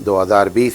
2020,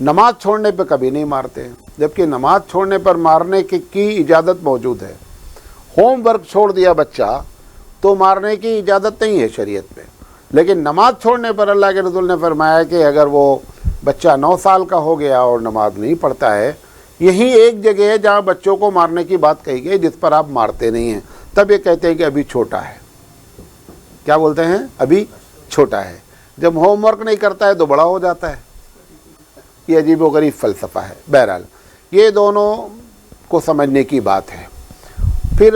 نماز چھوڑنے پہ کبھی نہیں مارتے ہیں، جبکہ نماز چھوڑنے پر مارنے کی اجازت موجود ہے۔ ہوم ورک چھوڑ دیا بچہ تو مارنے کی اجازت نہیں ہے شریعت میں، لیکن نماز چھوڑنے پر اللہ کے رسول نے فرمایا کہ اگر وہ بچہ 9 سال کا ہو گیا اور نماز نہیں پڑھتا ہے، یہی ایک جگہ ہے جہاں بچوں کو مارنے کی بات کہی گئی جس پر آپ مارتے نہیں ہیں، تب یہ کہتے ہیں کہ ابھی چھوٹا ہے۔ کیا بولتے ہیں؟ ابھی چھوٹا ہے۔ جب ہوم ورک نہیں کرتا ہے تو بڑا ہو جاتا ہے۔ یہ عجیب و غریب فلسفہ ہے۔ بہرحال یہ دونوں کو سمجھنے کی بات ہے۔ پھر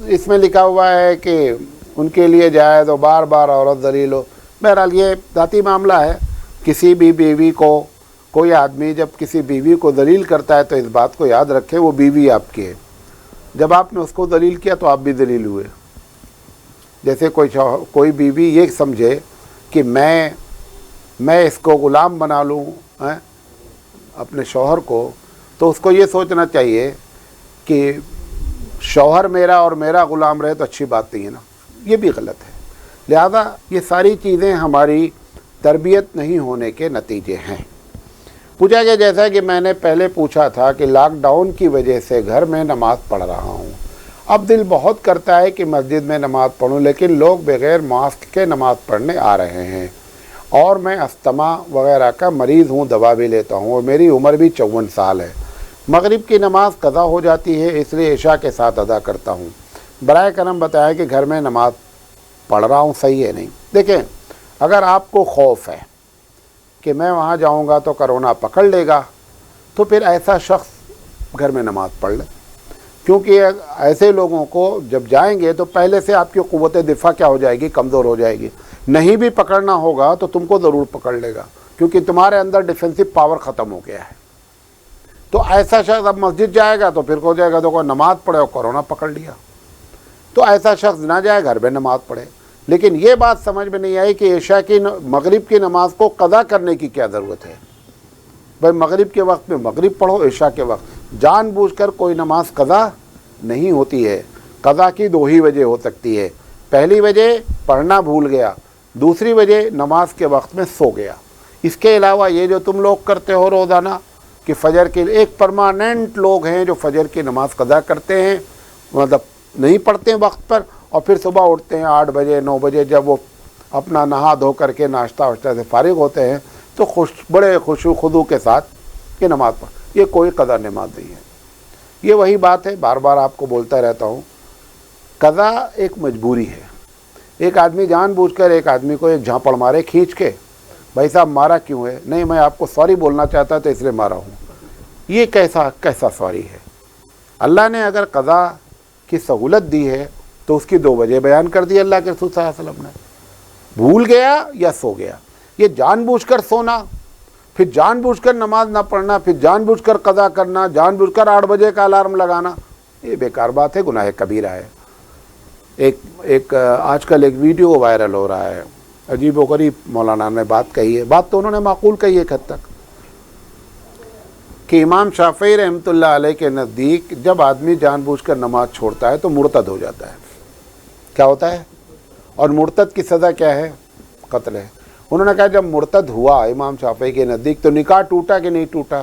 اس میں لکھا ہوا ہے کہ ان کے لیے جائز ہو بار بار عورت ذلیل ہو۔ بہرحال یہ ذاتی معاملہ ہے۔ کسی بھی بیوی کو، کوئی آدمی جب کسی بیوی کو ذلیل کرتا ہے تو اس بات کو یاد رکھے وہ بیوی آپ کی ہے۔ جب آپ نے اس کو ذلیل کیا تو آپ بھی ذلیل ہوئے۔ جیسے کوئی بیوی یہ سمجھے کہ میں اس کو غلام بنا لوں اپنے شوہر کو، تو اس کو یہ سوچنا چاہیے کہ شوہر میرا اور میرا غلام رہے تو اچھی بات نہیں ہے نا، یہ بھی غلط ہے۔ لہذا یہ ساری چیزیں ہماری تربیت نہیں ہونے کے نتیجے ہیں۔ پوچھا گیا جیسا کہ میں نے پہلے پوچھا تھا کہ لاک ڈاؤن کی وجہ سے گھر میں نماز پڑھ رہا ہوں، اب دل بہت کرتا ہے کہ مسجد میں نماز پڑھوں، لیکن لوگ بغیر ماسک کے نماز پڑھنے آ رہے ہیں، اور میں استما وغیرہ کا مریض ہوں، دوا بھی لیتا ہوں، اور میری عمر بھی 54 سال ہے۔ مغرب کی نماز قضا ہو جاتی ہے، اس لیے عشاء کے ساتھ ادا کرتا ہوں۔ برائے کرم بتایا کہ گھر میں نماز پڑھ رہا ہوں صحیح ہے نہیں؟ دیکھیں، اگر آپ کو خوف ہے کہ میں وہاں جاؤں گا تو کرونا پکڑ لے گا، تو پھر ایسا شخص گھر میں نماز پڑھ لے، کیونکہ ایسے لوگوں کو جب جائیں گے تو پہلے سے آپ کی قوت دفاع کیا ہو جائے گی؟ کمزور ہو جائے گی۔ نہیں بھی پکڑنا ہوگا تو تم کو ضرور پکڑ لے گا، کیونکہ تمہارے اندر ڈیفینسو پاور ختم ہو گیا ہے۔ تو ایسا شخص اب مسجد جائے گا تو پھر ہو جائے گا تو کوئی نماز پڑھے اور کورونا پکڑ لیا، تو ایسا شخص نہ جائے، گھر میں نماز پڑھے۔ لیکن یہ بات سمجھ میں نہیں آئی کہ عشاء کی مغرب کی نماز کو قضا کرنے کی کیا ضرورت ہے؟ بھائی مغرب کے وقت میں مغرب پڑھو، عشاء کے وقت جان بوجھ کر کوئی نماز قضا نہیں ہوتی ہے۔ قضا کی 2 ہی وجہ ہو سکتی ہے، پہلی وجہ پڑھنا بھول گیا، دوسری وجہ نماز کے وقت میں سو گیا۔ اس کے علاوہ یہ جو تم لوگ کرتے ہو روزانہ کہ فجر کے ایک پرماننٹ لوگ ہیں جو فجر کی نماز قضا کرتے ہیں، مطلب نہیں پڑھتے ہیں وقت پر، اور پھر صبح اٹھتے ہیں 8 بجے 9 بجے، جب وہ اپنا نہا دھو کر کے ناشتہ واشتہ سے فارغ ہوتے ہیں تو بڑے خشوع خضوع کے ساتھ یہ نماز پڑھ، یہ کوئی قضا نماز نہیں ہے۔ یہ وہی بات ہے، بار بار آپ کو بولتا رہتا ہوں، قضا ایک مجبوری ہے۔ ایک آدمی جان بوجھ کر ایک آدمی کو ایک جھاپڑ مارے کھینچ کے، بھائی صاحب مارا کیوں ہے؟ نہیں میں آپ کو سوری بولنا چاہتا تو اس لیے مارا ہوں۔ یہ کیسا سوری ہے؟ اللہ نے اگر قضا کی سہولت دی ہے تو اس کی 2 وجہ بیان کر دی اللہ کے رسول صلی اللہ علیہ وسلم نے، بھول گیا یا سو گیا۔ یہ جان بوجھ کر سونا، پھر جان بوجھ کر نماز نہ پڑھنا، پھر جان بوجھ کر قضا کرنا، جان بوجھ کر 8 بجے کا الارم لگانا، یہ بیکار بات ہے، گناہ کبیرہ ہے۔ ایک آج کل ایک ویڈیو وائرل ہو رہا ہے، عجیب و غریب مولانا نے بات کہی ہے، بات تو انہوں نے معقول کہی ہے ایک حد تک، کہ امام شافعی رحمۃ اللہ علیہ کے نزدیک جب آدمی جان بوجھ کر نماز چھوڑتا ہے تو مرتد ہو جاتا ہے۔ کیا ہوتا ہے؟ اور مرتد کی سزا کیا ہے؟ قتل ہے۔ انہوں نے کہا جب مرتد ہوا امام شافعی کے نزدیک تو نکاح ٹوٹا کہ نہیں ٹوٹا؟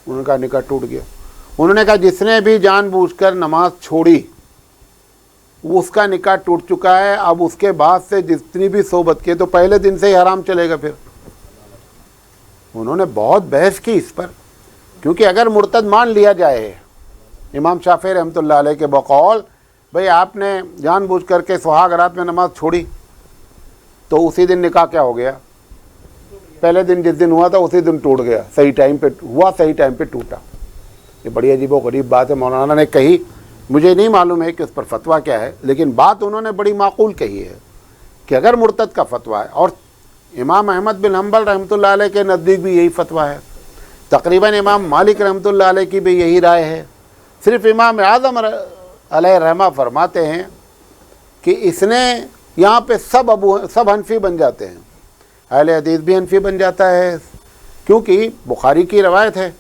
انہوں نے کہا نکاح ٹوٹ گیا۔ انہوں نے کہا جس نے بھی جان بوجھ کر نماز چھوڑی اس کا نکاح ٹوٹ چکا ہے، اب اس کے بعد سے جتنی بھی صحبت کی تو پہلے دن سے ہی حرام چلے گا۔ پھر انہوں نے بہت بحث کی اس پر، کیونکہ اگر مرتد مان لیا جائے امام شافعی رحمۃ اللہ علیہ کے بقول، بھئی آپ نے جان بوجھ کر کے سہاگ رات میں نماز چھوڑی تو اسی دن نکاح کیا ہو گیا؟ پہلے دن جس دن ہوا تھا اسی دن ٹوٹ گیا، صحیح ٹائم پہ ہوا، صحیح ٹائم پہ ٹوٹا۔ یہ بڑی عجیب و غریب بات ہے مولانا نے کہی، مجھے نہیں معلوم ہے کہ اس پر فتویٰ کیا ہے، لیکن بات انہوں نے بڑی معقول کہی ہے کہ اگر مرتد کا فتویٰ ہے، اور امام احمد بن حنبل رحمۃ اللہ علیہ کے نزدیک بھی یہی فتویٰ ہے، تقریباً امام مالک رحمۃ اللہ علیہ کی بھی یہی رائے ہے، صرف امام اعظم علیہ رحمہ فرماتے ہیں کہ اس نے یہاں پہ سب حنفی بن جاتے ہیں، اہل حدیث بھی حنفی بن جاتا ہے، کیونکہ بخاری کی روایت ہے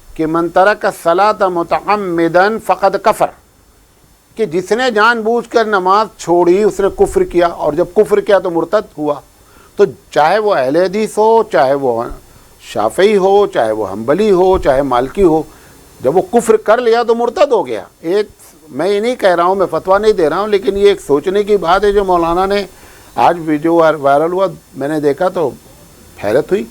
کہ من ترک الصلاۃ متعمدا فقد کفر، کہ جس نے جان بوجھ کر نماز چھوڑی اس نے کفر کیا، اور جب کفر کیا تو مرتد ہوا۔ تو چاہے وہ اہل حدیث ہو، چاہے وہ شافعی ہو, چاہے وہ حنبلی ہو, چاہے مالکی ہو, جب وہ کفر کر لیا تو مرتد ہو گیا. ایک میں یہ نہیں کہہ رہا ہوں, میں فتویٰ نہیں دے رہا ہوں, لیکن یہ ایک سوچنے کی بات ہے جو مولانا نے آج ویڈیو وائرل ہوا, میں نے دیکھا تو حیرت ہوئی.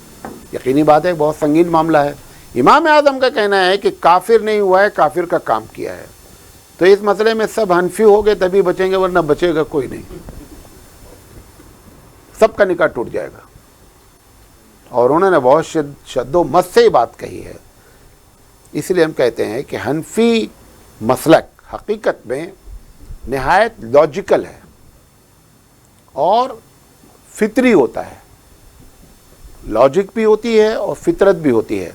یقینی بات ہے بہت سنگین معاملہ ہے. امام اعظم کا کہنا ہے کہ کافر نہیں ہوا ہے, کافر کا کام کیا ہے. تو اس مسئلے میں سب حنفی ہو گئے تبھی بچیں گے, ورنہ بچے گا کوئی نہیں, سب کا نکاح ٹوٹ جائے گا. اور انہوں نے بہت شد و مت سے بات کہی ہے. اس لیے ہم کہتے ہیں کہ حنفی مسلک حقیقت میں نہایت لاجیکل ہے اور فطری ہوتا ہے. لاجک بھی ہوتی ہے اور فطرت بھی ہوتی ہے.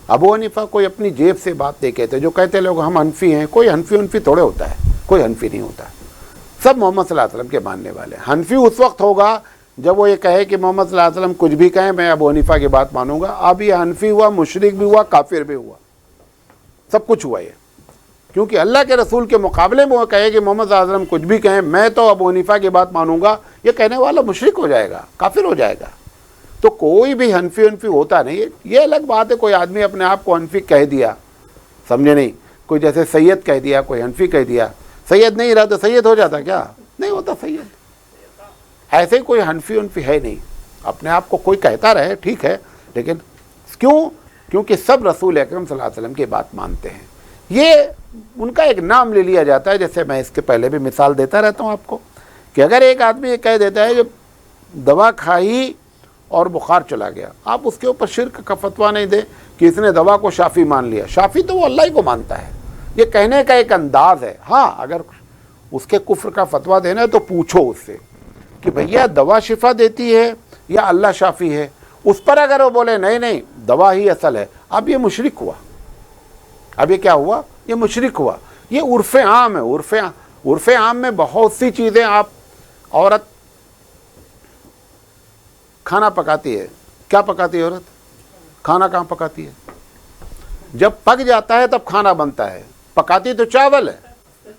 ابو حنیفہ کوئی اپنی جیب سے بات نہیں کہتے. جو کہتے لوگ ہم حنفی ہیں, کوئی حنفی تھوڑے ہوتا ہے, کوئی حنفی نہیں ہوتا. سب محمد صلی اللہ علیہ وسلم کے ماننے والے. حنفی اس وقت ہوگا جب وہ یہ کہے کہ محمد صلی اللہ علیہ وسلم کچھ بھی کہیں میں ابو حنیفہ کی بات مانوں گا. اب یہ حنفی ہوا, مشرک بھی ہوا, کافر بھی ہوا, سب کچھ ہوا. یہ کیونکہ اللہ کے رسول کے مقابلے میں وہ کہے کہ محمد صلی اللہ علیہ وسلم کچھ بھی کہیں میں تو ابو حنیفہ کی بات مانوں گا, یہ کہنے والا مشرک ہو جائے گا, کافر ہو جائے گا. تو کوئی بھی حنفی ہوتا نہیں. یہ الگ بات ہے کوئی آدمی اپنے آپ کو حنفی کہہ دیا, سمجھے نہیں, کوئی جیسے سید کہہ دیا, کوئی حنفی کہہ دیا. سید نہیں رہا تو سید ہو جاتا کیا؟ نہیں ہوتا سید. ایسے ہی کوئی حنفی ہے نہیں. اپنے آپ کو کوئی کہتا رہے ٹھیک ہے, لیکن کیونکہ سب رسول اکرم صلی اللہ علیہ وسلم کی بات مانتے ہیں. یہ ان کا ایک نام لے لیا جاتا ہے. جیسے میں اس کے پہلے بھی مثال دیتا رہتا ہوں آپ کو کہ اگر ایک آدمی یہ کہہ دیتا ہے کہ دوا کھائی اور بخار چلا گیا, آپ اس کے اوپر شرک کا فتویٰ نہیں دیں کہ اس نے دوا کو شافی مان لیا. شافی تو وہ اللہ ہی کو مانتا ہے. یہ کہنے کا ایک انداز ہے. ہاں اگر اس کے کفر کا فتویٰ دینا ہے تو پوچھو اس سے کہ بھیا دوا شفا دیتی ہے یا اللہ شافی ہے. اس پر اگر وہ بولے نہیں دوا ہی اصل ہے, اب یہ مشرک ہوا. اب یہ کیا ہوا؟ یہ مشرک ہوا. یہ عرف عام ہے. عرف عام میں بہت سی چیزیں. آپ عورت کھانا پکاتی ہے, کیا پکاتی ہے عورت؟ کھانا کہاں پکاتی ہے؟ جب پک جاتا ہے تب کھانا بنتا ہے. پکاتی تو چاول ہے,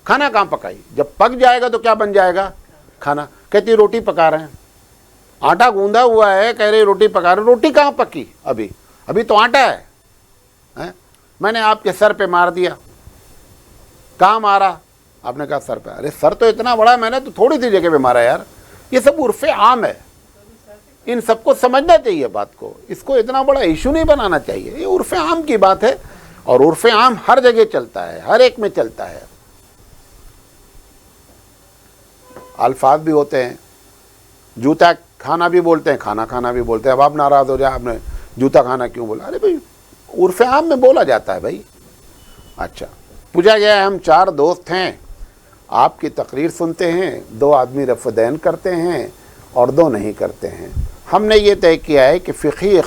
کھانا کہاں پکائی؟ جب پک جائے گا تو کیا بن جائے گا؟ کھانا. کہتی روٹی پکا رہے ہیں, آٹا گوندا ہوا ہے, کہہ رہے روٹی پکا رہے. روٹی کہاں پکی؟ ابھی تو آٹا ہے. میں نے آپ کے سر پہ مار دیا. کہاں مارا؟ آپ نے کہا سر پہ. ارے سر تو اتنا بڑا, میں نے تو تھوڑی سی جگہ پہ مارا یار. یہ سب عرف عام ہے, ان سب کو سمجھنا چاہیے بات کو. اس کو اتنا بڑا ایشو نہیں بنانا چاہیے. یہ عرف عام کی بات ہے اور عرف عام ہر جگہ چلتا ہے, ہر ایک میں چلتا ہے. الفاظ بھی ہوتے ہیں. جوتا کھانا بھی بولتے ہیں, کھانا کھانا بھی بولتے ہیں. اب آپ ناراض ہو جائے, آپ نے جوتا کھانا کیوں بولا؟ ارے بھائی عرف عام میں بولا جاتا ہے بھائی. اچھا پوچھا گیا ہے, ہم 4 دوست ہیں, آپ کی تقریر سنتے ہیں, 2 آدمی رفع دین کرتے ہیں اور 2 نہیں کرتے ہیں. ہم نے یہ طے کیا ہے کہ فقہی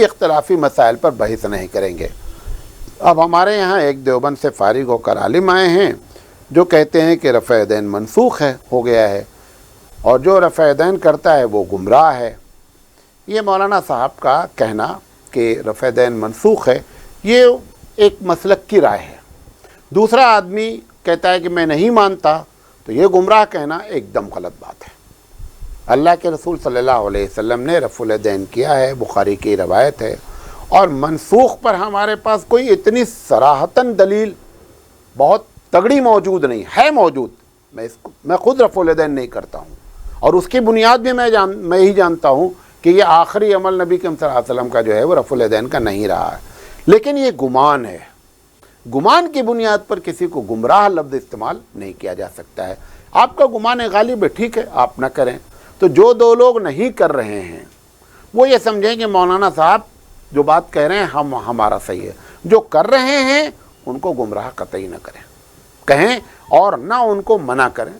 اختلافی مسائل پر بحث نہیں کریں گے. اب ہمارے یہاں ایک دیوبند سے فارغ ہو کر عالم آئے ہیں جو کہتے ہیں کہ رفع دین منسوخ ہو گیا ہے, اور جو رفع دین کرتا ہے وہ گمراہ ہے. یہ مولانا صاحب کا کہنا کہ رفع دین منسوخ ہے, یہ ایک مسلک کی رائے ہے. دوسرا آدمی کہتا ہے کہ میں نہیں مانتا, تو یہ گمراہ کہنا ایک دم غلط بات ہے. اللہ کے رسول صلی اللہ علیہ وسلم نے رفع الدین کیا ہے, بخاری کی روایت ہے. اور منسوخ پر ہمارے پاس کوئی اتنی صراحتاً دلیل بہت تگڑی موجود نہیں ہے. موجود میں خود رفع الدین نہیں کرتا ہوں, اور اس کی بنیاد بھی میں ہی جانتا ہوں کہ یہ آخری عمل نبی کریم صلی اللہ علیہ وسلم کا جو ہے وہ رفع الدین کا نہیں رہا ہے. لیکن یہ گمان ہے. گمان کی بنیاد پر کسی کو گمراہ لفظ استعمال نہیں کیا جا سکتا ہے. آپ کا گمان غالب ہے, ٹھیک ہے, آپ نہ کریں. تو جو 2 لوگ نہیں کر رہے ہیں وہ یہ سمجھیں کہ مولانا صاحب جو بات کہہ رہے ہیں ہمارا صحیح ہے. جو کر رہے ہیں ان کو گمراہ قطعی نہ کریں, کہیں اور نہ ان کو منع کریں.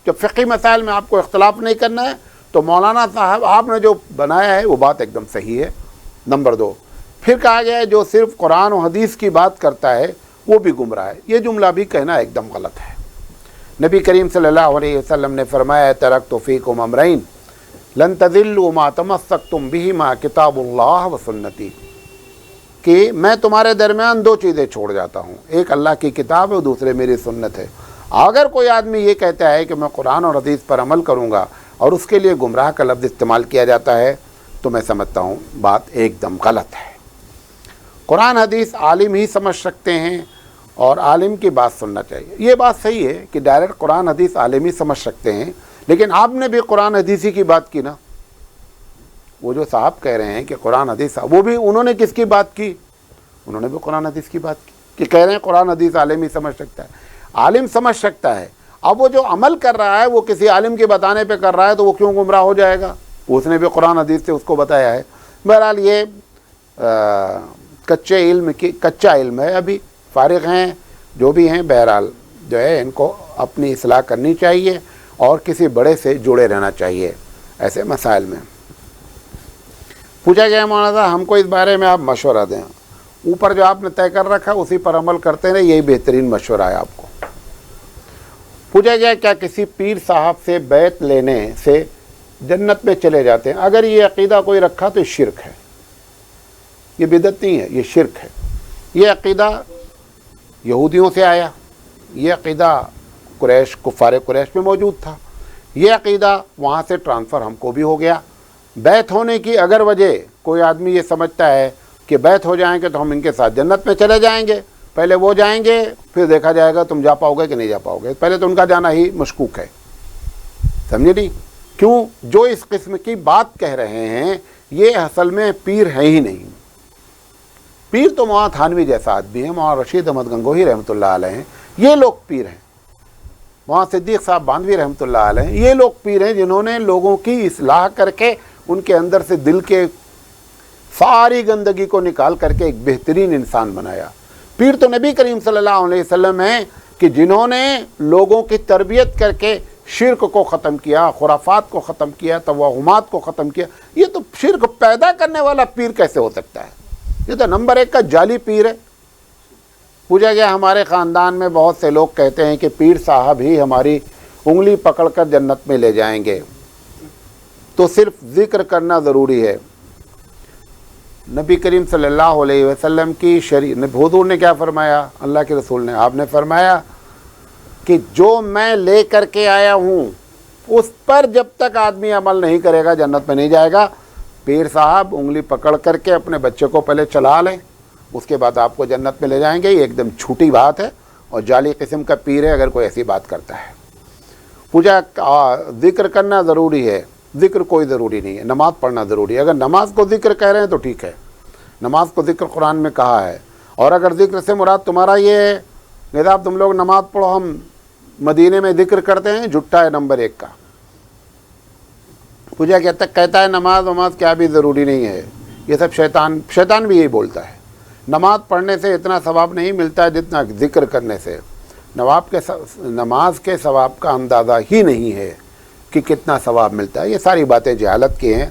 جب فقہی مسائل میں آپ کو اختلاف نہیں کرنا ہے تو مولانا صاحب آپ نے جو بنایا ہے وہ بات ایک دم صحیح ہے. نمبر 2, پھر کہا گیا ہے جو صرف قرآن و حدیث کی بات کرتا ہے وہ بھی گمراہ ہے. یہ جملہ بھی کہنا ایک دم غلط ہے. نبی کریم صلی اللہ علیہ وسلم نے فرمایا ترکت فیکم امرین لن تضلوا ما تمسکتم بہما کتاب اللہ و سنتی, کہ میں تمہارے درمیان 2 چیزیں چھوڑ جاتا ہوں, ایک اللہ کی کتاب ہے اور دوسرے میری سنت ہے. اگر کوئی آدمی یہ کہتا ہے کہ میں قرآن اور حدیث پر عمل کروں گا اور اس کے لیے گمراہ کا لفظ استعمال کیا جاتا ہے تو میں سمجھتا ہوں بات ایک دم غلط ہے۔ قرآن حدیث عالم ہی سمجھ سکتے ہیں اور عالم کی بات سننا چاہیے۔ یہ بات صحیح ہے کہ ڈائریکٹ قرآن حدیث عالم ہی سمجھ سکتے ہیں، لیکن آپ نے بھی قرآن حدیثی کی بات کی نا۔ وہ جو صاحب کہہ رہے ہیں کہ قرآن حدیث، وہ بھی انہوں نے کس کی بات کی؟ انہوں نے بھی قرآن حدیث کی بات کی کہ کہہ رہے ہیں قرآن حدیث عالم ہی سمجھ سکتا ہے۔ عالم سمجھ سکتا ہے، اب وہ جو عمل کر رہا ہے وہ کسی عالم کے بتانے پہ کر رہا ہے تو وہ کیوں گمراہ ہو جائے گا؟ اس نے بھی قرآن حدیث سے اس کو بتایا ہے۔ بہرحال یہ کچا علم ہے، ابھی فارغ ہیں جو بھی ہیں، بہرحال جو ہے ان کو اپنی اصلاح کرنی چاہیے اور کسی بڑے سے جڑے رہنا چاہیے ایسے مسائل میں۔ پوچھا گیا مولانا صاحب ہم کو اس بارے میں آپ مشورہ دیں۔ اوپر جو آپ نے طے کر رکھا اسی پر عمل کرتے رہے، یہی بہترین مشورہ ہے آپ کو۔ پوچھا گیا کیا کسی پیر صاحب سے بیعت لینے سے جنت میں چلے جاتے ہیں؟ اگر یہ عقیدہ کوئی رکھا تو شرک ہے، یہ بدعت نہیں ہے، یہ شرک ہے۔ یہ عقیدہ یہودیوں سے آیا، یہ عقیدہ قریش، کفار قریش میں موجود تھا، یہ عقیدہ وہاں سے ٹرانسفر ہم کو بھی ہو گیا۔ بیعت ہونے کی اگر وجہ کوئی آدمی یہ سمجھتا ہے کہ بیعت ہو جائیں گے تو ہم ان کے ساتھ جنت میں چلے جائیں گے، پہلے وہ جائیں گے پھر دیکھا جائے گا تم جا پاؤ گے کہ نہیں جا پاؤ گے، پہلے تو ان کا جانا ہی مشکوک ہے، سمجھے نہیں؟ کیوں؟ جو اس قسم کی بات کہہ رہے ہیں یہ اصل میں پیر ہیں ہی نہیں۔ پیر تو مولانا تھانوی جیسا آدمی ہے، مولانا رشید احمد گنگوہی رحمۃ اللہ علیہ ہیں، یہ لوگ پیر ہیں۔ مولانا صدیق صاحب باندھوی رحمۃ اللہ علیہ ہیں، یہ لوگ پیر ہیں جنہوں نے لوگوں کی اصلاح کر کے ان کے اندر سے دل کے ساری گندگی کو نکال کر کے ایک بہترین انسان بنایا۔ پیر تو نبی کریم صلی اللہ علیہ وسلم ہیں کہ جنہوں نے لوگوں کی تربیت کر کے شرک کو ختم کیا، خرافات کو ختم کیا، توہمات کو ختم کیا۔ یہ تو شرک پیدا کرنے والا پیر کیسے ہو سکتا ہے؟ یہ تو نمبر 1 کا جعلی پیر ہے۔ پوچھا گیا ہمارے خاندان میں بہت سے لوگ کہتے ہیں کہ پیر صاحب ہی ہماری انگلی پکڑ کر جنت میں لے جائیں گے، تو صرف ذکر کرنا ضروری ہے۔ نبی کریم صلی اللہ علیہ وسلم کی حضور نے کیا فرمایا؟ اللہ کے رسول نے، آپ نے فرمایا کہ جو میں لے کر کے آیا ہوں اس پر جب تک آدمی عمل نہیں کرے گا جنت میں نہیں جائے گا۔ پیر صاحب انگلی پکڑ کر کے اپنے بچے کو پہلے چلا لیں، اس کے بعد آپ کو جنت میں لے جائیں گے۔ یہ ایک دم جھوٹی بات ہے اور جعلی قسم کا پیر ہے اگر کوئی ایسی بات کرتا ہے۔ پوچھا ذکر کرنا ضروری ہے؟ ذکر کوئی ضروری نہیں ہے، نماز پڑھنا ضروری ہے۔ اگر نماز کو ذکر کہہ رہے ہیں تو ٹھیک ہے، نماز کو ذکر قرآن میں کہا ہے، اور اگر ذکر سے مراد تمہارا یہ ہے کہ صاحب تم لوگ نماز پڑھو ہم مدینے میں ذکر کرتے ہیں، جھٹا ہے نمبر 1 کا۔ پوچھا کہتا ہے نماز کیا بھی ضروری نہیں ہے، یہ سب شیطان بھی یہی بولتا ہے۔ نماز پڑھنے سے اتنا ثواب نہیں ملتا ہے جتنا ذکر کرنے سے۔ نماز کے ثواب کا اندازہ ہی نہیں ہے کہ کتنا ثواب ملتا ہے۔ یہ ساری باتیں جہالت کی ہیں۔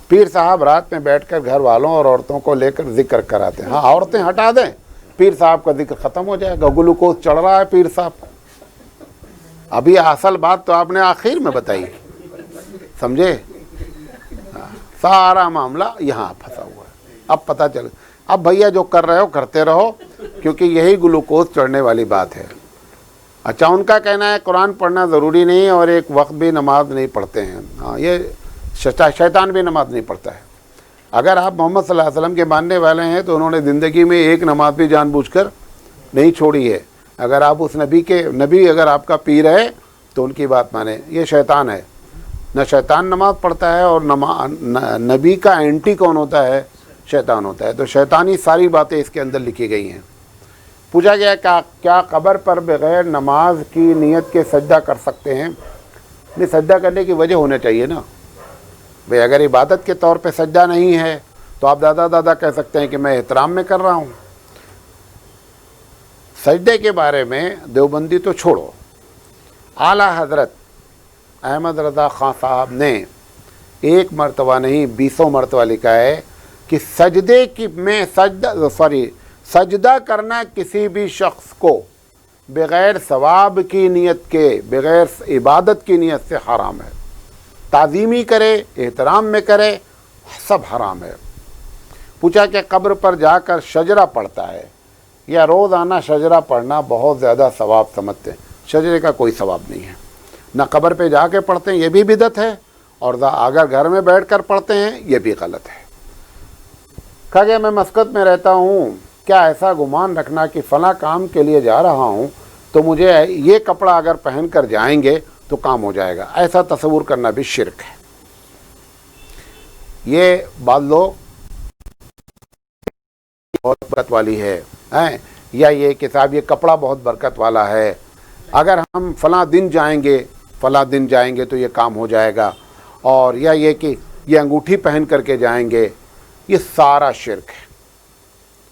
پیر صاحب رات میں بیٹھ کر گھر والوں اور عورتوں کو لے کر ذکر کراتے ہیں۔ ہاں عورتیں ہٹا دیں، پیر صاحب کا ذکر ختم ہو جائے گا۔ گلوکوز چڑھ رہا ہے پیر صاحب کو۔ ابھی اصل بات تو آپ نے آخر میں بتائی، سمجھے؟ سارا معاملہ یہاں پھنسا ہوا ہے۔ اب پتہ چل، اب بھیا جو کر رہے ہو کرتے رہو، کیونکہ یہی گلوکوز چڑھنے والی بات ہے۔ اچھا، ان کا کہنا ہے قرآن پڑھنا ضروری نہیں اور ایک وقت بھی نماز نہیں پڑھتے ہیں۔ ہاں، یہ شیطان بھی نماز نہیں پڑھتا ہے۔ اگر آپ محمد صلی اللہ علیہ وسلم کے ماننے والے ہیں تو انہوں نے زندگی میں ایک نماز بھی جان بوجھ کر نہیں چھوڑی ہے۔ اگر آپ اس نبی اگر آپ کا پیر ہے تو ان کی بات مانیں۔ یہ شیطان ہے، نہ شیطان نماز پڑھتا ہے اور نبی کا اینٹی کون ہوتا ہے؟ شیطان ہوتا ہے۔ تو شیطانی ساری باتیں اس کے اندر لکھی گئی ہیں۔ پوچھا گیا کیا قبر پر بغیر نماز کی نیت کے سجدہ کر سکتے ہیں؟ نہیں، سجدہ کرنے کی وجہ ہونا چاہیے نا بھئی۔ اگر عبادت کے طور پہ سجدہ نہیں ہے تو آپ دادا کہہ سکتے ہیں کہ میں احترام میں کر رہا ہوں۔ سجدے کے بارے میں دیوبندی تو چھوڑو، اعلیٰ حضرت احمد رضا خان صاحب نے 1 مرتبہ نہیں 20 مرتبہ لکھا ہے کہ سجدہ کرنا کسی بھی شخص کو بغیر ثواب کی نیت کے، بغیر عبادت کی نیت سے حرام ہے۔ تعظیمی کرے، احترام میں کرے، سب حرام ہے۔ پوچھا کہ قبر پر جا کر شجرہ پڑھتا ہے یا روزانہ شجرہ پڑھنا بہت زیادہ ثواب سمجھتے ہیں؟ شجرے کا کوئی ثواب نہیں ہے، نہ قبر پہ جا کے پڑھتے ہیں، یہ بھی بدعت ہے، اور اگر گھر میں بیٹھ کر پڑھتے ہیں یہ بھی غلط ہے۔ کہا گیا میں مسقط میں رہتا ہوں، کیا ایسا گمان رکھنا کہ فلاں کام کے لیے جا رہا ہوں تو مجھے یہ کپڑا اگر پہن کر جائیں گے تو کام ہو جائے گا، ایسا تصور کرنا بھی شرک ہے۔ یہ بعض لوگ بہت برکت والی ہے یا یہ کہ صاحب یہ کپڑا بہت برکت والا ہے، اگر ہم فلاں دن جائیں گے تو یہ کام ہو جائے گا، اور یا یہ کہ یہ انگوٹھی پہن کر کے جائیں گے، یہ سارا شرک ہے۔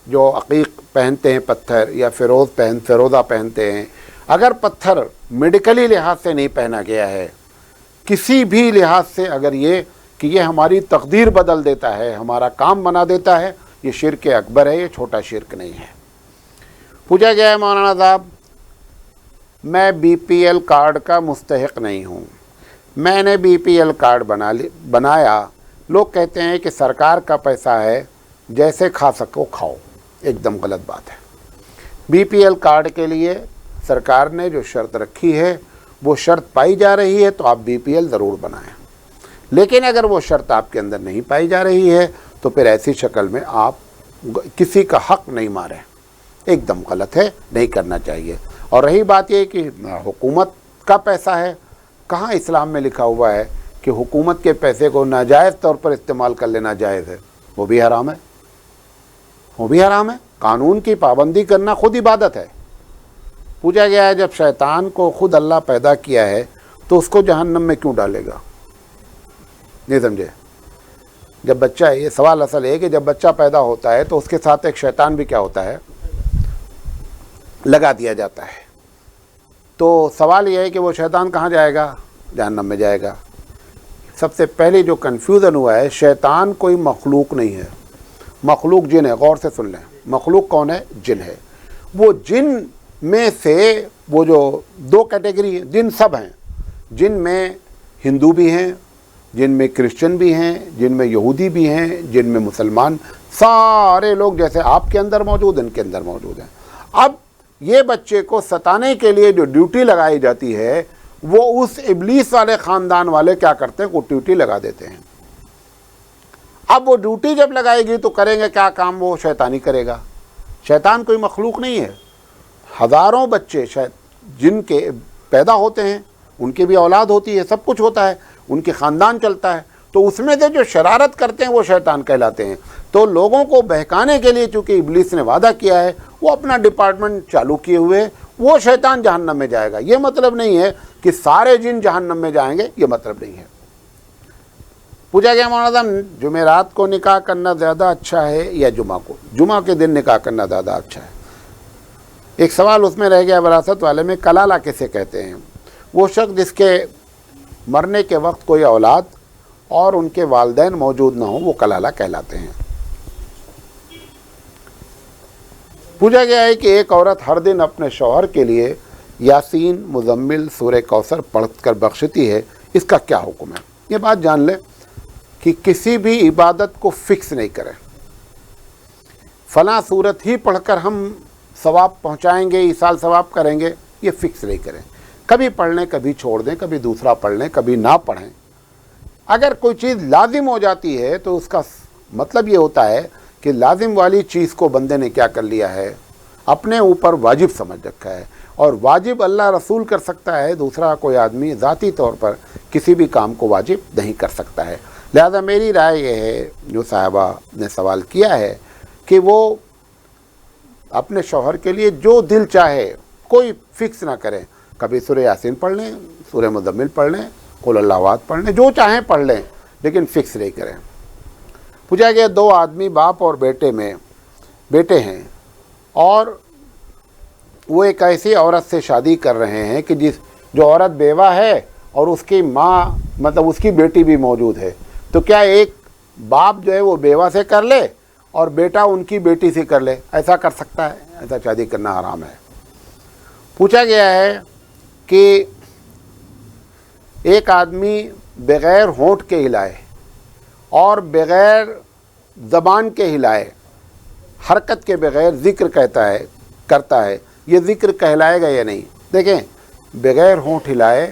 جو عقیق پہنتے ہیں پتھر یا فیروزہ پہنتے ہیں، اگر پتھر میڈیکلی لحاظ سے نہیں پہنا گیا ہے، کسی بھی لحاظ سے اگر یہ کہ یہ ہماری تقدیر بدل دیتا ہے، ہمارا کام بنا دیتا ہے، یہ شرک اکبر ہے، یہ چھوٹا شرک نہیں ہے۔ پوچھا گیا ہے مولانا صاحب میں بی پی ایل کارڈ کا مستحق نہیں ہوں، میں نے بی پی ایل کارڈ بنایا، لوگ کہتے ہیں کہ سرکار کا پیسہ ہے، جیسے کھا سکو کھاؤ، ایک دم غلط بات ہے۔ بی پی ایل کارڈ کے لیے سرکار نے جو شرط رکھی ہے وہ شرط پائی جا رہی ہے تو آپ بی پی ایل ضرور بنائیں، لیکن اگر وہ شرط آپ کے اندر نہیں پائی جا رہی ہے تو پھر ایسی شکل میں آپ کسی کا حق نہیں ماریں، ایک دم غلط ہے، نہیں کرنا چاہیے۔ اور رہی بات یہ کہ حکومت کا پیسہ ہے، کہاں اسلام میں لکھا ہوا ہے کہ حکومت کے پیسے کو ناجائز طور پر استعمال کر لینا جائز ہے؟ وہ بھی حرام ہے، وہ بھی حرام ہے۔ قانون کی پابندی کرنا خود عبادت ہے۔ پوچھا گیا ہے جب شیطان کو خود اللہ پیدا کیا ہے تو اس کو جہنم میں کیوں ڈالے گا؟ نہیں سمجھے؟ جب بچہ، یہ سوال اصل ہے کہ جب بچہ پیدا ہوتا ہے تو اس کے ساتھ ایک شیطان بھی کیا ہوتا ہے؟ لگا دیا جاتا ہے۔ تو سوال یہ ہے کہ وہ شیطان کہاں جائے گا؟ جہنم میں جائے گا۔ سب سے پہلے جو کنفیوژن ہوا ہے، شیطان کوئی مخلوق نہیں ہے، مخلوق جن ہے۔ غور سے سن لیں، مخلوق کون ہے؟ جن ہے۔ وہ جن میں سے وہ جو دو کیٹیگری ہیں، جن سب ہیں، جن میں ہندو بھی ہیں، جن میں کرسچن بھی ہیں، جن میں یہودی بھی ہیں، جن میں مسلمان، سارے لوگ جیسے آپ کے اندر موجود ان کے اندر موجود ہیں۔ اب یہ بچے کو ستانے کے لیے جو ڈیوٹی لگائی جاتی ہے وہ اس ابلیس والے خاندان والے کیا کرتے ہیں؟ وہ ڈیوٹی لگا دیتے ہیں۔ اب وہ ڈیوٹی جب لگائے گی تو کریں گے کیا کام؟ وہ شیطانی کرے گا۔ شیطان کوئی مخلوق نہیں ہے۔ ہزاروں بچے جن کے پیدا ہوتے ہیں، ان کی بھی اولاد ہوتی ہے، سب کچھ ہوتا ہے، ان کے خاندان چلتا ہے، تو اس میں سے جو شرارت کرتے ہیں وہ شیطان کہلاتے ہیں۔ تو لوگوں کو بہکانے کے لیے چونکہ ابلیس نے وعدہ کیا ہے، وہ اپنا ڈپارٹمنٹ چالو کیے ہوئے، وہ شیطان جہنم میں جائے گا۔ یہ مطلب نہیں ہے کہ سارے جن جہنم میں جائیں گے، یہ مطلب نہیں ہے۔ پوچھا گیا مولانا جمعرات کو نکاح کرنا زیادہ اچھا ہے یا جمعہ کو؟ جمعہ کے دن نکاح کرنا زیادہ اچھا ہے۔ ایک سوال اس میں رہ گیا وراثت والے میں، کلالہ کسے کہتے ہیں؟ وہ شخص جس کے مرنے کے وقت کوئی اولاد اور ان کے والدین موجود نہ ہوں، وہ کلالہ کہلاتے ہیں۔ پوچھا گیا ہے کہ ایک عورت ہر دن اپنے شوہر کے لیے یاسین، مزمل، سورہ کوثر پڑھ کر بخشتی ہے، اس کا کیا حکم ہے؟ یہ بات جان لیں کہ کسی بھی عبادت کو فکس نہیں کریں، فلاں صورت ہی پڑھ کر ہم ثواب پہنچائیں گے، ایصال ثواب کریں گے، یہ فکس نہیں کریں۔ کبھی پڑھ لیں، کبھی چھوڑ دیں، کبھی دوسرا پڑھ لیں، کبھی نہ پڑھیں۔ اگر کوئی چیز لازم ہو جاتی ہے تو اس کا مطلب یہ ہوتا ہے کہ لازم والی چیز کو بندے نے کیا کر لیا ہے؟ اپنے اوپر واجب سمجھ رکھا ہے، اور واجب اللہ رسول کر سکتا ہے، دوسرا کوئی آدمی ذاتی طور پر کسی بھی کام کو واجب نہیں کر سکتا ہے۔ لہذا میری رائے یہ ہے، جو صاحبہ نے سوال کیا ہے، کہ وہ اپنے شوہر کے لیے جو دل چاہے، کوئی فکس نہ کریں، کبھی سورہ یاسین پڑھ لیں، سورہ مزمل پڑھ لیں، قل اللہ احد پڑھ لیں، جو چاہیں پڑھ لیں، لیکن فکس نہیں کریں۔ پوچھا گیا دو آدمی باپ اور بیٹے ہیں، اور وہ ایک ایسی عورت سے شادی کر رہے ہیں کہ جو عورت بیوہ ہے اور اس کی ماں، مطلب اس کی بیٹی بھی موجود ہے، تو کیا ایک باپ جو ہے وہ بیوہ سے کر لے اور بیٹا ان کی بیٹی سے کر لے؟ ایسا کر سکتا ہے؟ ایسا شادی کرنا حرام ہے۔ پوچھا گیا ہے کہ ایک آدمی بغیر ہونٹ کے ہلائے اور بغیر زبان کے ہلائے، حرکت کے بغیر ذکر کرتا ہے، یہ ذکر کہلائے گا یا نہیں؟ دیکھیں، بغیر ہونٹ ہلائے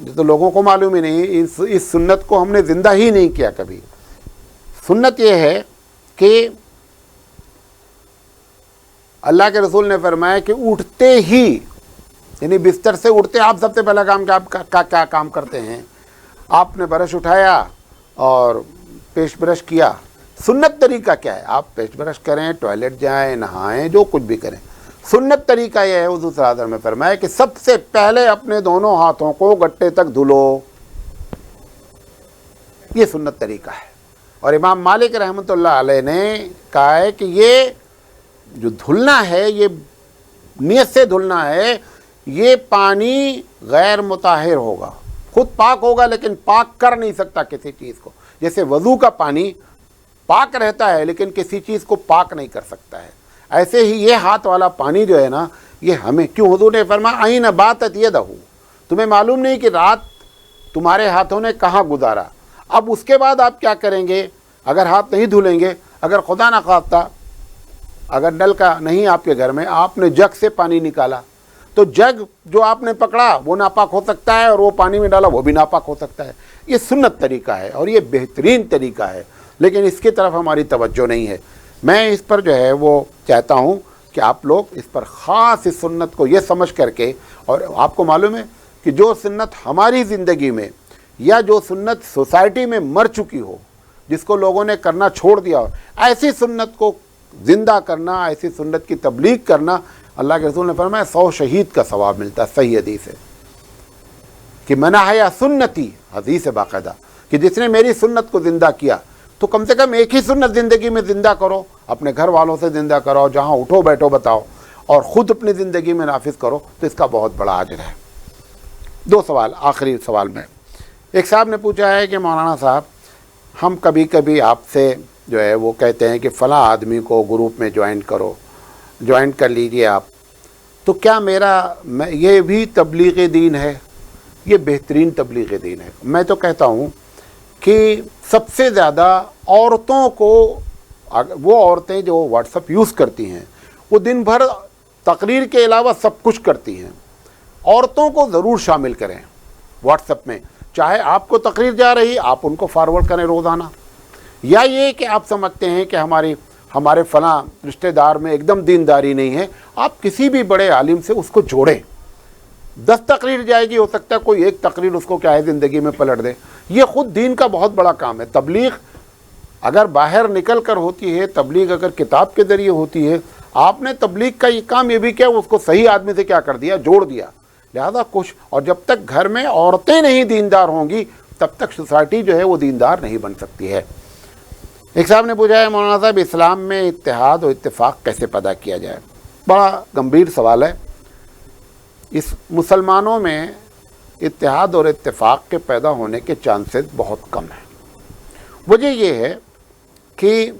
یہ تو لوگوں کو معلوم ہی نہیں، اس سنت کو ہم نے زندہ ہی نہیں کیا کبھی۔ سنت یہ ہے کہ اللہ کے رسول نے فرمایا کہ اٹھتے ہی، یعنی بستر سے اٹھتے آپ سب سے پہلا کام کیا کام کرتے ہیں؟ آپ نے برش اٹھایا اور پیسٹ برش کیا۔ سنت طریقہ کیا ہے؟ آپ پیسٹ برش کریں، ٹوائلٹ جائیں، نہائیں، جو کچھ بھی کریں۔ سنت طریقہ یہ ہے، حضور صلی اللہ علیہ وسلم نے فرمایا کہ سب سے پہلے اپنے دونوں ہاتھوں کو گٹے تک دھلو، یہ سنت طریقہ ہے۔ اور امام مالک رحمۃ اللہ علیہ نے کہا ہے کہ یہ جو دھلنا ہے، یہ نیت سے دھلنا ہے، یہ پانی غیر مطہر ہوگا، خود پاک ہوگا لیکن پاک کر نہیں سکتا کسی چیز کو۔ جیسے وضو کا پانی پاک رہتا ہے لیکن کسی چیز کو پاک نہیں کر سکتا ہے، ایسے ہی یہ ہاتھ والا پانی جو ہے نا، یہ ہمیں کیوں حضور نے فرمایا عین باتت یدہ، تمہیں معلوم نہیں کہ رات تمہارے ہاتھوں نے کہاں گزارا۔ اب اس کے بعد آپ کیا کریں گے؟ اگر ہاتھ نہیں دھلیں گے، اگر خدا نخواستہ اگر نل کا نہیں آپ کے گھر میں، آپ نے جگ سے پانی نکالا، تو جگ جو آپ نے پکڑا وہ ناپاک ہو سکتا ہے، اور وہ پانی میں ڈالا وہ بھی ناپاک ہو سکتا ہے۔ یہ سنت طریقہ ہے اور یہ بہترین طریقہ ہے، لیکن اس کی طرف ہماری توجہ نہیں ہے۔ میں اس پر جو ہے وہ چاہتا ہوں کہ آپ لوگ اس پر خاص اس سنت کو یہ سمجھ کر کے، اور آپ کو معلوم ہے کہ جو سنت ہماری زندگی میں یا جو سنت سوسائٹی میں مر چکی ہو، جس کو لوگوں نے کرنا چھوڑ دیا ہو، ایسی سنت کو زندہ کرنا، ایسی سنت کی تبلیغ کرنا، اللہ کے رسول نے فرمایا 100 شہید کا ثواب ملتا ہے۔ صحیح حدیث ہے کہ من احیا سنتی، حدیث ہے باقاعدہ، کہ جس نے میری سنت کو زندہ کیا، تو کم سے کم ایک ہی سنت زندگی میں زندہ کرو، اپنے گھر والوں سے زندہ کرو، جہاں اٹھو بیٹھو بتاؤ، اور خود اپنی زندگی میں نافذ کرو، تو اس کا بہت بڑا اجر ہے۔ 2 سوال، آخری سوال میں ایک صاحب نے پوچھا ہے کہ مولانا صاحب، ہم کبھی کبھی آپ سے جو ہے وہ کہتے ہیں کہ فلاں آدمی کو گروپ میں جوائن کر لیجئے آپ، تو کیا یہ بھی تبلیغ دین ہے؟ یہ بہترین تبلیغ دین ہے۔ میں تو کہتا ہوں کہ سب سے زیادہ عورتوں کو، وہ عورتیں جو واٹس ایپ یوز کرتی ہیں، وہ دن بھر تقریر کے علاوہ سب کچھ کرتی ہیں، عورتوں کو ضرور شامل کریں واٹس ایپ میں، چاہے آپ کو تقریر جا رہی، آپ ان کو فارورڈ کریں روزانہ، یا یہ کہ آپ سمجھتے ہیں کہ ہمارے فلاں رشتہ دار میں ایک دم دینداری نہیں ہے، آپ کسی بھی بڑے عالم سے اس کو جوڑیں۔ 10 تقریر جائے گی، ہو سکتا ہے کوئی ایک تقریر اس کو کیا ہے زندگی میں پلٹ دے۔ یہ خود دین کا بہت بڑا کام ہے۔ تبلیغ اگر باہر نکل کر ہوتی ہے، تبلیغ اگر کتاب کے ذریعے ہوتی ہے، آپ نے تبلیغ کا یہ کام یہ بھی کیا، اس کو صحیح آدمی سے کیا کر دیا، جوڑ دیا۔ لہذا کچھ، اور جب تک گھر میں عورتیں نہیں دیندار ہوں گی، تب تک سوسائٹی جو ہے وہ دیندار نہیں بن سکتی ہے۔ ایک صاحب نے پوچھا ہے مولانا صاحب، اسلام میں اتحاد و اتفاق کیسے پیدا کیا جائے؟ بڑا گمبھیر سوال ہے۔ اس مسلمانوں میں اتحاد اور اتفاق کے پیدا ہونے کے چانسز بہت کم ہیں۔ وجہ یہ ہے کہ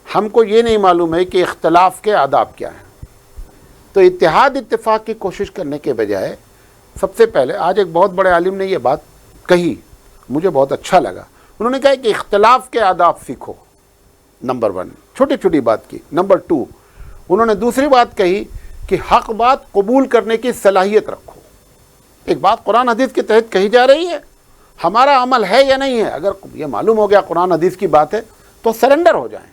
ہم کو یہ نہیں معلوم ہے کہ اختلاف کے آداب کیا ہیں۔ تو اتحاد اتفاق کی کوشش کرنے کے بجائے سب سے پہلے، آج ایک بہت بڑے عالم نے یہ بات کہی، مجھے بہت اچھا لگا، انہوں نے کہا کہ اختلاف کے آداب سیکھو، نمبر 1، چھوٹی چھوٹی بات کی۔ نمبر 2، انہوں نے دوسری بات کہی کہ حق بات قبول کرنے کی صلاحیت رکھو۔ ایک بات قرآن حدیث کے تحت کہی جا رہی ہے، ہمارا عمل ہے یا نہیں ہے، اگر یہ معلوم ہو گیا قرآن حدیث کی بات ہے تو سرنڈر ہو جائیں۔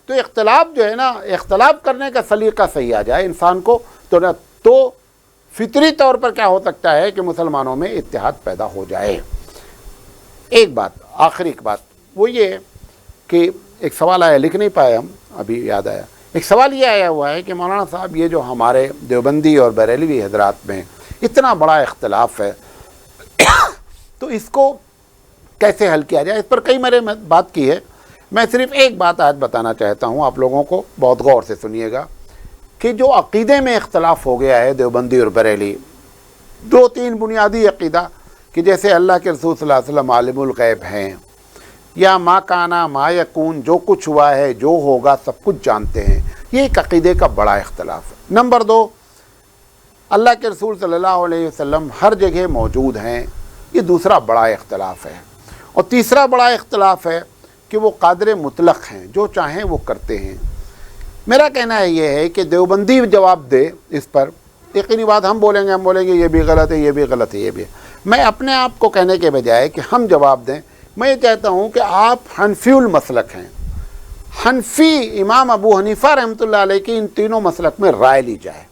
تو اختلاف جو ہے نا، اختلاف کرنے کا سلیقہ صحیح آ جائے انسان کو، تو فطری طور پر کیا ہو سکتا ہے کہ مسلمانوں میں اتحاد پیدا ہو جائے۔ ایک بات، آخری ایک بات، وہ یہ کہ ایک سوال آیا، لکھ نہیں پائے ہم، ابھی یاد آیا۔ ایک سوال یہ آیا ہوا ہے کہ مولانا صاحب، یہ جو ہمارے دیوبندی اور بریلوی حضرات میں اتنا بڑا اختلاف ہے، تو اس کو کیسے حل کیا جائے؟ اس پر کئی مرے بات کی ہے، میں صرف ایک بات آج بتانا چاہتا ہوں، آپ لوگوں کو بہت غور سے سنیے گا، کہ جو عقیدے میں اختلاف ہو گیا ہے دیوبندی اور بریلی، 2-3 بنیادی عقیدہ، کہ جیسے اللہ کے رسول صلی اللہ علیہ وسلم عالم الغیب ہیں، یا ما کانا ما یکون، جو کچھ ہوا ہے جو ہوگا سب کچھ جانتے ہیں، یہ ایک عقیدے کا بڑا اختلاف ہے۔ نمبر 2، اللہ کے رسول صلی اللہ علیہ وسلم ہر جگہ موجود ہیں، یہ دوسرا بڑا اختلاف ہے۔ اور تیسرا بڑا اختلاف ہے کہ وہ قادر مطلق ہیں، جو چاہیں وہ کرتے ہیں۔ میرا کہنا ہے یہ ہے کہ دیوبندی جواب دے اس پر، یقینی بات ہم بولیں گے یہ بھی غلط ہے، یہ بھی غلط ہے، یہ بھی ہے۔ میں اپنے آپ کو کہنے کے بجائے کہ ہم جواب دیں، میں یہ کہتا ہوں کہ آپ حنفی المسلک ہیں، حنفی امام ابو حنیفہ رحمۃ اللہ علیہ کی ان تینوں مسلک میں رائے لی جائے،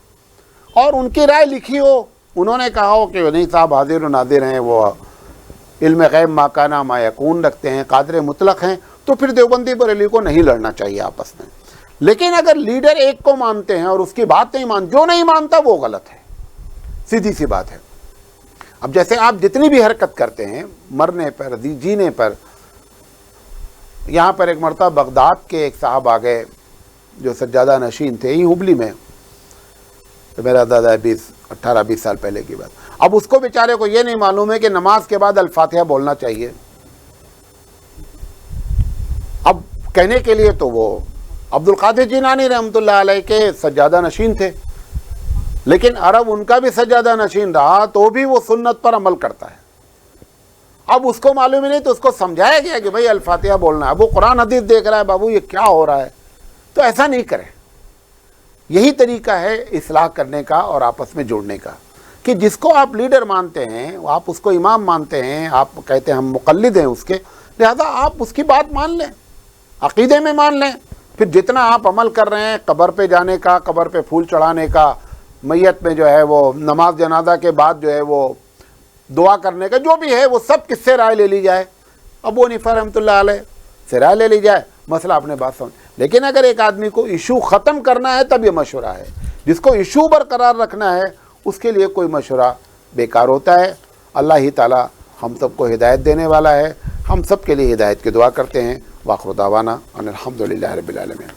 اور ان کی رائے لکھی ہو، انہوں نے کہا ہو کہ نہیں صاحب حاضر و ناظر ہیں، وہ علم غیب ما کان ما یکون رکھتے ہیں، قادر مطلق ہیں، تو پھر دیوبندی بریلی کو نہیں لڑنا چاہیے آپس میں۔ لیکن اگر لیڈر ایک کو مانتے ہیں اور اس کی بات نہیں جو نہیں مانتا وہ غلط ہے، سیدھی سی بات ہے۔ اب جیسے آپ جتنی بھی حرکت کرتے ہیں، مرنے پر جینے پر، یہاں پر ایک مرتبہ بغداد کے ایک صاحب آ گئے جو سجادہ نشین تھے، یہیں ہبلی میں، میرا دادا 18-20 سال پہلے کی بات۔ اب اس کو بیچارے کو یہ نہیں معلوم ہے کہ نماز کے بعد الفاتحہ بولنا چاہیے۔ اب کہنے کے لیے تو وہ عبد القادر جیلانی رحمۃ اللہ علیہ کے سجادہ نشین تھے، لیکن عرب ان کا بھی سجادہ نشین رہا تو بھی وہ سنت پر عمل کرتا ہے۔ اب اس کو معلوم ہی نہیں تو اس کو سمجھایا گیا کہ بھائی الفاتحہ بولنا ہے، وہ قرآن حدیث دیکھ رہا ہے، بابو یہ کیا ہو رہا ہے، تو ایسا نہیں کرے۔ یہی طریقہ ہے اصلاح کرنے کا اور آپس میں جوڑنے کا، کہ جس کو آپ لیڈر مانتے ہیں، آپ اس کو امام مانتے ہیں، آپ کہتے ہیں ہم مقلد ہیں اس کے، لہذا آپ اس کی بات مان لیں، عقیدے میں مان لیں۔ پھر جتنا آپ عمل کر رہے ہیں، قبر پہ جانے کا، قبر پہ پھول چڑھانے کا، میت میں جو ہے وہ نماز جنازہ کے بعد جو ہے وہ دعا کرنے کا، جو بھی ہے وہ سب کس سے رائے لے لی جائے؟ ابو حنیفہ رحمۃ اللہ علیہ سے رائے لے لی جائے، مسئلہ اپنے بات سمجھ۔ لیکن اگر ایک آدمی کو ایشو ختم کرنا ہے تب یہ مشورہ ہے، جس کو ایشو برقرار رکھنا ہے اس کے لیے کوئی مشورہ بیکار ہوتا ہے۔ اللہ ہی تعالی ہم سب کو ہدایت دینے والا ہے، ہم سب کے لیے ہدایت کی دعا کرتے ہیں۔ وآخر دعوانا ان الحمد للہ رب العالمین۔